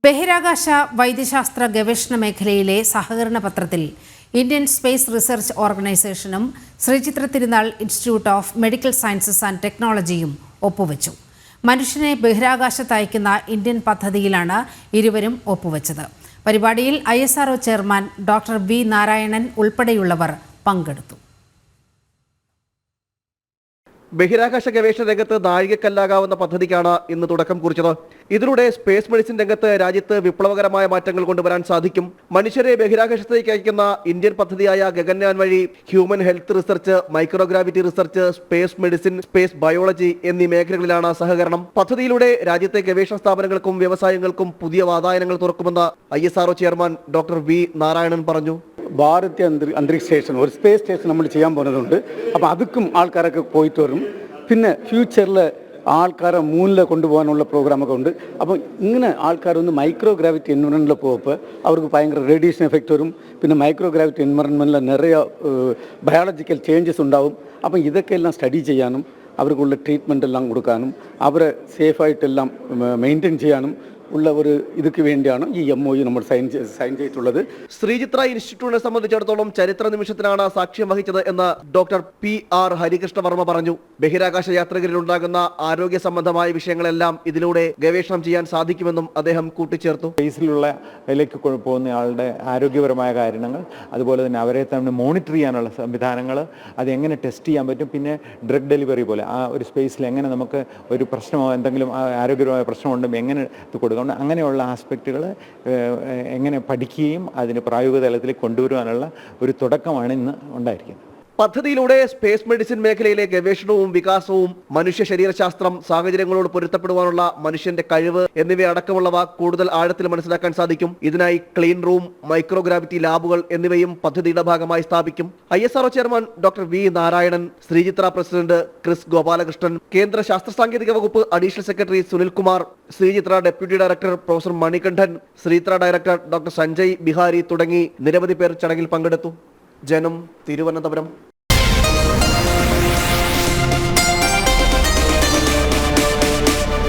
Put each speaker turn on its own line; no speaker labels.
ബഹിരാകാശ വൈദ്യശാസ്ത്ര ഗവേഷണ മേഖലയിലെ സഹകരണ പത്രത്തിൽ ഇന്ത്യൻ സ്പേസ് റിസർച്ച് ഓർഗനൈസേഷനും ശ്രീചിത്ര തിരുനാൾ institute of medical sciences and ടെക്നോളജിയും ഒപ്പുവെച്ചു. മനുഷ്യനെ ബഹിരാകാശത്ത് അയക്കുന്ന ഇന്ത്യൻ പദ്ധതിയിലാണ് ഇരുവരും ഒപ്പുവെച്ചത്. പരിപാടിയിൽ ISRO chairman doctor V. Narayanan ഉൾപ്പെടെയുള്ളവർ പങ്കെടുത്തു.
ബഹിരാകാശ ഗവേഷണ രംഗത്ത് നാഴികക്കല്ലാകാവുന്ന പദ്ധതിക്കാണ് ഇന്ന് തുടക്കം കുറിച്ചത്. ഇതിലൂടെ സ്പേസ് മെഡിസിൻ രംഗത്ത് രാജ്യത്ത് വിപ്ലവകരമായ മാറ്റങ്ങൾ കൊണ്ടുവരാൻ സാധിക്കും. മനുഷ്യരെ ബഹിരാകാശത്തേക്ക് അയക്കുന്ന ഇന്ത്യൻ പദ്ധതിയായ ഗഗൻയാൻ വഴി human health research, microgravity research, space medicine, space biology എന്നീ മേഖലകളിലാണ് സഹകരണം. പദ്ധതിയിലൂടെ രാജ്യത്തെ ഗവേഷണ സ്ഥാപനങ്ങൾക്കും വ്യവസായങ്ങൾക്കും പുതിയ വാതായനങ്ങൾ തുറക്കുമെന്ന് ISRO chairman doctor V. Narayanan പറഞ്ഞു.
ഭാരതീയ അന്തരീക്ഷ സ്റ്റേഷൻ ഒരു സ്പേസ് സ്റ്റേഷൻ നമ്മൾ ചെയ്യാൻ പോകുന്നതുണ്ട്. അപ്പോൾ അതുക്കും ആൾക്കാരൊക്കെ പോയിട്ട് വരും. പിന്നെ ഫ്യൂച്ചറിൽ ആൾക്കാരെ മൂന്നിൽ കൊണ്ടുപോകാനുള്ള പ്രോഗ്രാമൊക്കെ ഉണ്ട്. അപ്പോൾ ഇങ്ങനെ ആൾക്കാരൊന്ന് മൈക്രോഗ്രാവിറ്റി എൻവറൺമെൻറ്റിൽ പോകുമ്പോൾ അവർക്ക് ഭയങ്കര റേഡിയേഷൻ എഫക്റ്റ് വരും. പിന്നെ മൈക്രോഗ്രാവിറ്റി എൻവറൺമെൻറ്റിൽ നിറയെ ബയോളജിക്കൽ ചേഞ്ചസ് ഉണ്ടാവും. അപ്പം ഇതൊക്കെ എല്ലാം സ്റ്റഡി ചെയ്യാനും അവർക്കുള്ള ട്രീറ്റ്മെൻ്റ് എല്ലാം കൊടുക്കാനും അവരെ സേഫായിട്ടെല്ലാം മെയിൻറ്റെയിൻ ചെയ്യാനും ഉള്ള ഒരു ഇതൊക്കെ വേണ്ടിയാണ് ഈ MOU നമ്മൾ സൈൻ ചെയ്തിട്ടുള്ളത്.
ശ്രീചിത്ര ഇൻസ്റ്റിറ്റ്യൂട്ടിനെ സംബന്ധിച്ചിടത്തോളം ചരിത്ര നിമിഷത്തിനാണ് സാക്ഷ്യം വഹിച്ചത് എന്ന് ഡോക്ടർ PR ഹരികൃഷ്ണവർമ്മ പറഞ്ഞു. ബഹിരാകാശ യാത്രികരിൽ ഉണ്ടാകുന്ന ആരോഗ്യ സംബന്ധമായ വിഷയങ്ങളെല്ലാം ഇതിലൂടെ ഗവേഷണം ചെയ്യാൻ സാധിക്കുമെന്നും അദ്ദേഹം കൂട്ടിച്ചേർത്തു.
സ്പേസിലുള്ള ഇതിലേക്ക് പോകുന്ന ആളുടെ ആരോഗ്യപരമായ കാര്യങ്ങൾ, അതുപോലെ തന്നെ അവരെ തന്നെ മോണിറ്റർ ചെയ്യാനുള്ള സംവിധാനങ്ങൾ, അതെങ്ങനെ ടെസ്റ്റ് ചെയ്യാൻ പറ്റും, പിന്നെ ഡ്രഗ് ഡെലിവറി പോലെ ആ ഒരു സ്പേസിൽ എങ്ങനെ നമുക്ക് ഒരു പ്രശ്നമോ എന്തെങ്കിലും ആരോഗ്യപരമായ പ്രശ്നമുണ്ടെങ്കിൽ എങ്ങനെ ഇത് കൊടുക്കണം, അങ്ങനെയുള്ള ആസ്പെക്റ്റുകൾ എങ്ങനെ പഠിക്കുകയും അതിന് പ്രായോഗിക തലത്തിലേക്ക് കൊണ്ടുവരുവാനുള്ള ഒരു തുടക്കമാണ് ഇന്ന് ഉണ്ടായിരിക്കുന്നത്.
പദ്ധതിയിലൂടെ സ്പേസ് മെഡിസിൻ മേഖലയിലെ ഗവേഷണവും വികാസവും, മനുഷ്യ ശരീരശാസ്ത്രം, സാഹചര്യങ്ങളോട് പൊരുത്തപ്പെടുവാനുള്ള മനുഷ്യന്റെ കഴിവ് എന്നിവയടക്കമുള്ളവ കൂടുതൽ ആഴത്തിൽ മനസ്സിലാക്കാൻ സാധിക്കും. ഇതിനായി ക്ലീൻ റൂം, മൈക്രോഗ്രാവിറ്റി ലാബുകൾ എന്നിവയും പദ്ധതിയുടെ ഭാഗമായി സ്ഥാപിക്കും. ISRO chairman doctor V. Narayanan, Sree Chitra president Kris Gopalakrishnan, കേന്ദ്ര ശാസ്ത്ര സാങ്കേതിക വകുപ്പ് additional secretary Sunilkumar, Sree Chitra deputy director professor Manikandan, Sree Chitra director doctor Sanjay Bihari തുടങ്ങി നിരവധി പേർ ചടങ്ങിൽ പങ്കെടുത്തു. ജനം, തിരുവനന്തപുരം.